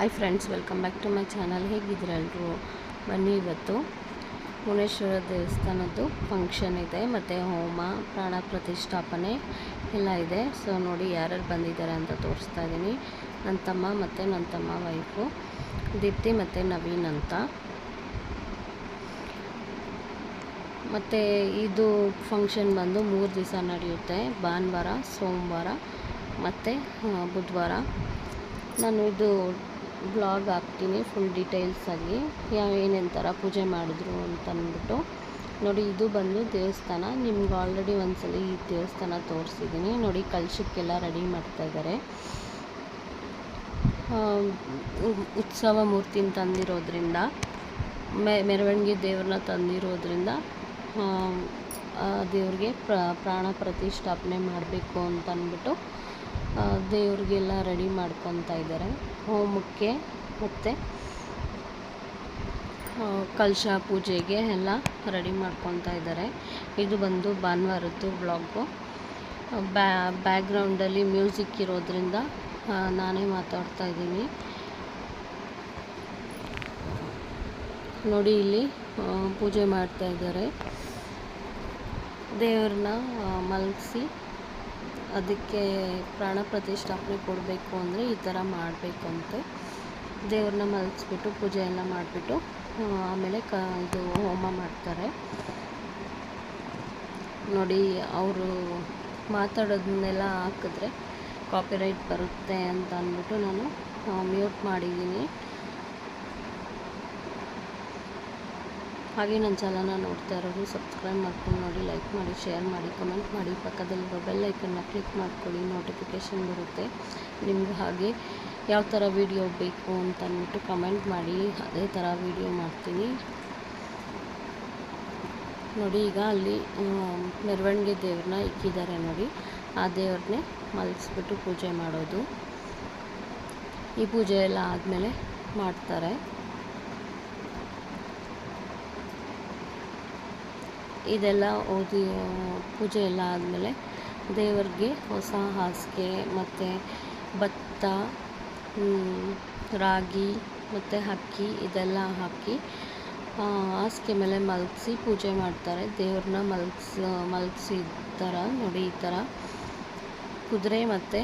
Hi friends, welcome back to my channel. ಹೇಗಿದ್ದೀರಾ ಎಲ್ಲರೂ? ಬನ್ನಿ, ಇವತ್ತು ಮುನೇಶ್ವರ ದೇವಸ್ಥಾನದ್ದು ಫಂಕ್ಷನ್ ಇದೆ ಮತ್ತು ಹೋಮ, ಪ್ರಾಣ ಪ್ರತಿಷ್ಠಾಪನೆ ಎಲ್ಲ ಇದೆ. ಸೊ ನೋಡಿ ಯಾರ್ಯಾರು ಬಂದಿದ್ದಾರೆ ಅಂತ ತೋರಿಸ್ತಾ ಇದ್ದೀನಿ. ನನ್ನ ತಮ್ಮ ಮತ್ತು ನನ್ನ ತಮ್ಮ ವೈಫು ದೀಪ್ತಿ ಮತ್ತು ನವೀನ್ ಅಂತ. ಮತ್ತು ಇದು ಫಂಕ್ಷನ್ ಬಂದು 3 ದಿವಸ ನಡೆಯುತ್ತೆ. ಭಾನುವಾರ, ಸೋಮವಾರ ಮತ್ತು ಬುಧವಾರ. ನಾನು ಇದು ಬ್ಲಾಗ್ ಹಾಕ್ತೀನಿ ಫುಲ್ ಡೀಟೇಲ್ಸಾಗಿ, ಏನೇನು ಥರ ಪೂಜೆ ಮಾಡಿದ್ರು ಅಂತಂದ್ಬಿಟ್ಟು. ನೋಡಿ, ಇದು ಬಂದು ದೇವಸ್ಥಾನ. ನಿಮ್ಗೆ ಆಲ್ರೆಡಿ ಒಂದ್ಸಲ ಈ ದೇವಸ್ಥಾನ ತೋರಿಸಿದ್ದೀನಿ. ನೋಡಿ, ಕಲಶಕ್ಕೆಲ್ಲ ರೆಡಿ ಮಾಡ್ತಾಯಿದ್ದಾರೆ. ಉತ್ಸವ ಮೂರ್ತಿನ ತಂದಿರೋದ್ರಿಂದ, ಮೆರವಣಿಗೆ ದೇವ್ರನ್ನ ತಂದಿರೋದ್ರಿಂದ ದೇವ್ರಿಗೆ ಪ್ರಾಣ ಪ್ರತಿಷ್ಠಾಪನೆ ಮಾಡಬೇಕು ಅಂತಂದ್ಬಿಟ್ಟು ದೇವ್ರಿಗೆಲ್ಲ ರೆಡಿ ಮಾಡ್ಕೊತಾ ಇದ್ದಾರೆ. ಹೋಮಕ್ಕೆ ಮತ್ತು ಕಲಶ ಪೂಜೆಗೆ ಎಲ್ಲ ರೆಡಿ ಮಾಡ್ಕೊತಾ ಇದ್ದಾರೆ. ಇದು ಬಂದು ಭಾನುವಾರದ್ದು ಬ್ಲಾಗು. ಬ್ಯಾಕ್ಗ್ರೌಂಡಲ್ಲಿ ಮ್ಯೂಸಿಕ್ ಇರೋದ್ರಿಂದ ನಾನೇ ಮಾತಾಡ್ತಾ ಇದ್ದೀನಿ. ನೋಡಿ, ಇಲ್ಲಿ ಪೂಜೆ ಮಾಡ್ತಾ ಇದ್ದಾರೆ. ದೇವ್ರನ್ನ ಮಲಗಿಸಿ ಅದಕ್ಕೆ ಪ್ರಾಣ ಪ್ರತಿಷ್ಠಾಪನೆ ಕೊಡಬೇಕು ಅಂದರೆ ಈ ಥರ ಮಾಡಬೇಕಂತೆ. ದೇವ್ರನ್ನ ಮಲಗಿಸ್ಬಿಟ್ಟು ಪೂಜೆ ಎಲ್ಲ ಮಾಡಿಬಿಟ್ಟು ಆಮೇಲೆ ಇದು ಹೋಮ ಮಾಡ್ತಾರೆ. ನೋಡಿ, ಅವರು ಮಾತಾಡೋದನ್ನೆಲ್ಲ ಹಾಕಿದ್ರೆ ಕಾಪಿರೈಟ್ ಬರುತ್ತೆ ಅಂತ ಅಂದ್ಬಿಟ್ಟು ನಾನು ಮ್ಯೂಟ್ ಮಾಡಿದ್ದೀನಿ. ಹಾಗೆ ನನ್ನ ಚಾನಲ್ನ ನೋಡ್ತಾ ಇರೋರು ಸಬ್ಸ್ಕ್ರೈಬ್ ಮಾಡ್ಕೊಂಡು ನೋಡಿ, ಲೈಕ್ ಮಾಡಿ, ಶೇರ್ ಮಾಡಿ, ಕಮೆಂಟ್ ಮಾಡಿ, ಪಕ್ಕದಲ್ಲಿರೋ ಬೆಲ್ ಐಕನ್ನ ಕ್ಲಿಕ್ ಮಾಡ್ಕೊಳ್ಳಿ, ನೋಟಿಫಿಕೇಷನ್ ಬರುತ್ತೆ ನಿಮ್ಗೆ. ಹಾಗೆ ಯಾವ ಥರ ವೀಡಿಯೋ ಬೇಕು ಅಂತ ಅಂದ್ಬಿಟ್ಟು ಕಮೆಂಟ್ ಮಾಡಿ, ಅದೇ ಥರ ವೀಡಿಯೋ ಮಾಡ್ತೀನಿ. ನೋಡಿ, ಈಗ ಅಲ್ಲಿ ಮೆರವಣಿಗೆ ದೇವ್ರನ್ನ ಇಕ್ಕಿದ್ದಾರೆ. ನೋಡಿ, ಆ ದೇವ್ರನ್ನೇ ಮಲಗಿಸ್ಬಿಟ್ಟು ಪೂಜೆ ಮಾಡೋದು. ಈ ಪೂಜೆ ಎಲ್ಲ ಆದಮೇಲೆ ಮಾಡ್ತಾರೆ. ಇದೆಲ್ಲ ಓದಿ ಪೂಜೆ ಎಲ್ಲ ಆದಮೇಲೆ ದೇವರಿಗೆ ಹೊಸ ಹಾಸಿಗೆ ಮತ್ತು ಭತ್ತ, ರಾಗಿ ಮತ್ತು ಅಕ್ಕಿ ಇದೆಲ್ಲ ಹಾಕಿ ಹಾಸಿಗೆ ಮೇಲೆ ಮಲಗಿಸಿ ಪೂಜೆ ಮಾಡ್ತಾರೆ. ದೇವ್ರನ್ನ ಮಲಗಿಸಿದಾರ. ನೋಡಿ, ಈ ಥರ ಕುದುರೆ ಮತ್ತು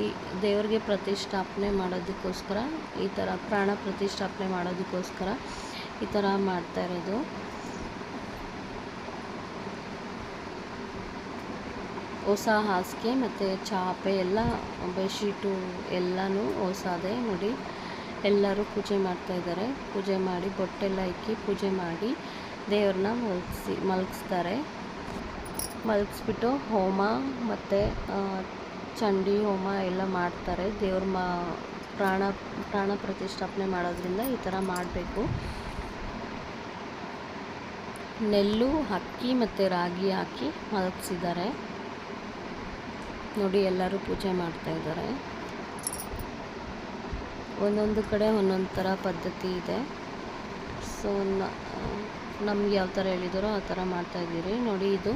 ಈ ದೇವ್ರಿಗೆ ಪ್ರತಿಷ್ಠಾಪನೆ ಮಾಡೋದಕ್ಕೋಸ್ಕರ, ಈ ಥರ ಪ್ರಾಣ ಪ್ರತಿಷ್ಠಾಪನೆ ಮಾಡೋದಕ್ಕೋಸ್ಕರ ಈ ಥರ ಮಾಡ್ತಾ ಇರೋದು. ಹೊಸ ಹಾಸಿಗೆ ಮತ್ತು ಚಾಪೆ ಎಲ್ಲ, ಬೆಡ್ಶೀಟು ಎಲ್ಲನೂ ಹೊಸದೇ. ನೋಡಿ, ಎಲ್ಲರೂ ಪೂಜೆ ಮಾಡ್ತಾಯಿದ್ದಾರೆ. ಪೂಜೆ ಮಾಡಿ ಬೊಟ್ಟೆಲ್ಲ ಇಕ್ಕಿ ಪೂಜೆ ಮಾಡಿ ದೇವ್ರನ್ನ ಮಲಗಿಸ್ತಾರೆ. ಮಲಗಿಸ್ಬಿಟ್ಟು ಹೋಮ ಮತ್ತು ಚಂಡಿ ಹೋಮ ಎಲ್ಲ ಮಾಡ್ತಾರೆ. ದೇವ್ರ ಪ್ರಾಣ ಪ್ರತಿಷ್ಠಾಪನೆ ಮಾಡೋದ್ರಿಂದ ಈ ಥರ ಮಾಡಬೇಕು. ನೆಲ್ಲು, ಅಕ್ಕಿ ಮತ್ತು ರಾಗಿ ಹಾಕಿ ಮಲಗಿಸಿದ್ದಾರೆ. ನೋಡಿ, ಎಲ್ಲರೂ ಪೂಜೆ ಮಾಡ್ತಾಯಿದ್ದಾರೆ. ಒಂದೊಂದು ಕಡೆ ಒಂದೊಂದು ಥರ ಪದ್ಧತಿ ಇದೆ. ಸೊ ನಮ್ಗೆ ಯಾವ ಥರ ಹೇಳಿದಾರೋ ಆ ಥರ ಮಾಡ್ತಾಯಿದ್ದೀರಿ. ನೋಡಿ, ಇದು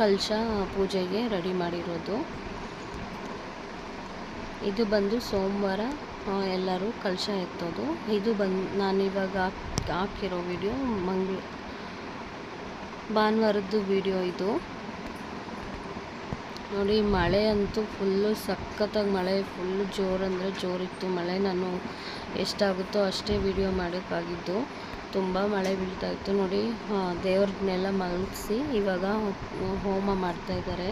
ಕಲಶ ಪೂಜೆಗೆ ರೆಡಿ ಮಾಡಿರೋದು. ಇದು ಬಂದು ಸೋಮವಾರ ಎಲ್ಲರೂ ಕಲಶ ಎತ್ತೋದು. ಇದು ನಾನಿವಾಗ ಹಾಕಿರೋ ವಿಡಿಯೋ ಭಾನುವಾರದ್ದು ವಿಡಿಯೋ ಇದು. ನೋಡಿ, ಮಳೆ ಅಂತೂ ಫುಲ್ಲು ಸಖತ್ತಾಗಿ ಮಳೆ, ಫುಲ್ಲು ಜೋರು ಅಂದರೆ ಜೋರಿತ್ತು ಮಳೆ. ನಾನು ಎಷ್ಟಾಗುತ್ತೋ ಅಷ್ಟೇ ವಿಡಿಯೋ ಮಾಡೋಕ್ಕಾಗಿದ್ದು. ತುಂಬ ಮಳೆ ಬೀಳ್ತಾಯಿತ್ತು. ನೋಡಿ, ದೇವ್ರನ್ನೆಲ್ಲ ಮಲಗಿಸಿ ಇವಾಗ ಹೋಮ ಮಾಡ್ತಾಯಿದ್ದಾರೆ.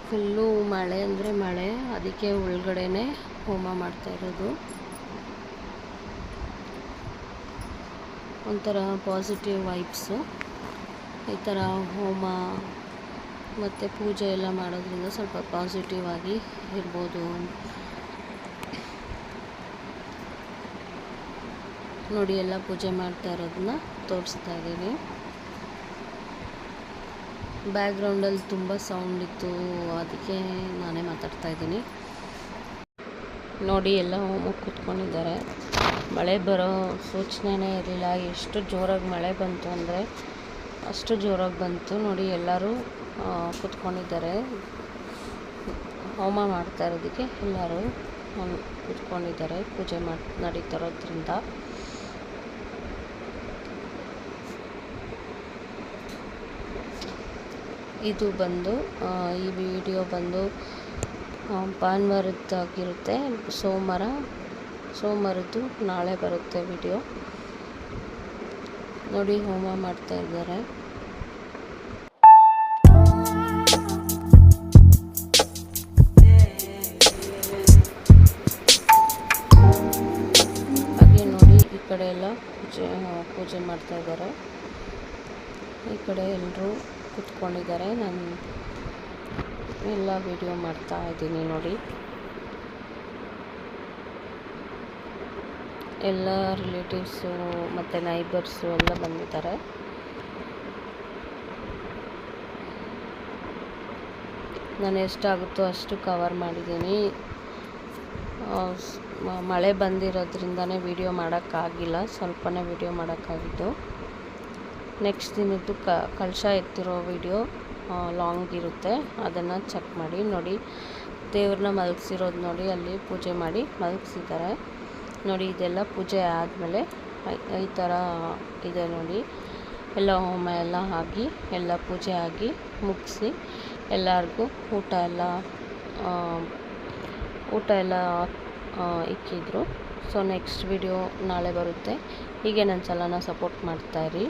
ಫುಲ್ಲು ಮಳೆ ಅಂದರೆ ಮಳೆ, ಅದಕ್ಕೆ ಒಳಗಡೆನೇ ಹೋಮ ಮಾಡ್ತಾಯಿರೋದು. ಒಂಥರ ಪಾಸಿಟಿವ್ ವೈಬ್ಸು. ಈ ಥರ ಹೋಮ ಮತ್ತು ಪೂಜೆ ಎಲ್ಲ ಮಾಡೋದ್ರಿಂದ ಸ್ವಲ್ಪ ಪಾಸಿಟಿವ್ ಆಗಿ ಇರ್ಬೋದು. ನೋಡಿ, ಎಲ್ಲ ಪೂಜೆ ಮಾಡ್ತಾ ಇರೋದನ್ನ ತೋರಿಸ್ತಾ ಇದ್ದೀನಿ. ಬ್ಯಾಕ್ಗ್ರೌಂಡಲ್ಲಿ ತುಂಬ ಸೌಂಡ್ ಇತ್ತು, ಅದಕ್ಕೆ ನಾನೇ ಮಾತಾಡ್ತಾ ಇದ್ದೀನಿ. ನೋಡಿ, ಎಲ್ಲ ಹೋಮಕ್ಕೆ ಕೂತ್ಕೊಂಡಿದ್ದಾರೆ. ಮಳೆ ಬರೋ ಸೂಚನೆನೇ ಇರಲಿಲ್ಲ. ಎಷ್ಟು ಜೋರಾಗಿ ಮಳೆ ಬಂತು ಅಂದರೆ ಅಷ್ಟು ಜೋರಾಗಿ ಬಂತು. ನೋಡಿ, ಎಲ್ಲರೂ ಕೂತ್ಕೊಂಡಿದ್ದಾರೆ. ಹೋಮ ಮಾಡ್ತಾ ಇರೋದಕ್ಕೆ ಎಲ್ಲರೂ ಕೂತ್ಕೊಂಡಿದ್ದಾರೆ. ಪೂಜೆ ನಡೀತಾ ಇರೋದ್ರಿಂದ ಇದು ಬಂದು ಈ ವಿಡಿಯೋ ಬಂದು ಭಾನುವಾರದ್ದಾಗಿರುತ್ತೆ. ಸೋಮವಾರದ್ದು ನಾಳೆ ಬರುತ್ತೆ ವಿಡಿಯೋ. ನೋಡಿ, ಹೋಮ ಮಾಡ್ತಾ ಇದ್ದಾರೆ. ಹಾಗೆ ನೋಡಿ, ಈ ಕಡೆ ಎಲ್ಲ ಪೂಜೆ ಮಾಡ್ತಾ ಇದ್ದಾರೆ. ಈ ಕಡೆ ಎಲ್ಲರೂ ಕುತ್ಕೊಂಡಿದ್ದಾರೆ. ನಾನು ಎಲ್ಲ ವಿಡಿಯೋ ಮಾಡ್ತಾ ಇದ್ದೀನಿ ನೋಡಿ. ಎಲ್ಲ ರಿಲೇಟಿವ್ಸು ಮತ್ತು ನೈಬರ್ಸು ಎಲ್ಲ ಬಂದಿದ್ದಾರೆ. ನಾನು ಎಷ್ಟಾಗುತ್ತೋ ಅಷ್ಟು ಕವರ್ ಮಾಡಿದ್ದೀನಿ. ಮಳೆ ಬಂದಿರೋದ್ರಿಂದನೇ ವಿಡಿಯೋ ಮಾಡೋಕ್ಕಾಗಿಲ್ಲ, ಸ್ವಲ್ಪನೇ ವಿಡಿಯೋ ಮಾಡೋಕ್ಕಾಗಿದ್ದು. ನೆಕ್ಸ್ಟ್ ದಿನದ್ದು ಕಳಶ ಎತ್ತಿರೋ ವಿಡಿಯೋ ಲಾಂಗ್ ಇರುತ್ತೆ, ಅದನ್ನು ಚೆಕ್ ಮಾಡಿ ನೋಡಿ. ದೇವ್ರನ್ನ ಮಲಗಿಸಿರೋದು ನೋಡಿ, ಅಲ್ಲಿ ಪೂಜೆ ಮಾಡಿ ಮಲಗಿಸಿದ್ದಾರೆ ನೋಡಿ. ಇದೆಲ್ಲ ಪೂಜೆ ಆದಮೇಲೆ ಈ ಥರ ಇದೆ ನೋಡಿ. ಎಲ್ಲ ಹೋಮ ಎಲ್ಲ ಆಗಿ, ಎಲ್ಲ ಪೂಜೆ ಆಗಿ ಮುಗಿಸಿ ಎಲ್ಲರಿಗೂ ಊಟ ಎಲ್ಲ ಇಕ್ಕಿದ್ರು. ಸೊ ನೆಕ್ಸ್ಟ್ ವಿಡಿಯೋ ನಾಳೆ ಬರುತ್ತೆ. ಹೀಗೆ ನನ್ನ ಚಾನಲ್ನ ಸಪೋರ್ಟ್ ಮಾಡ್ತಾಯಿರಿ.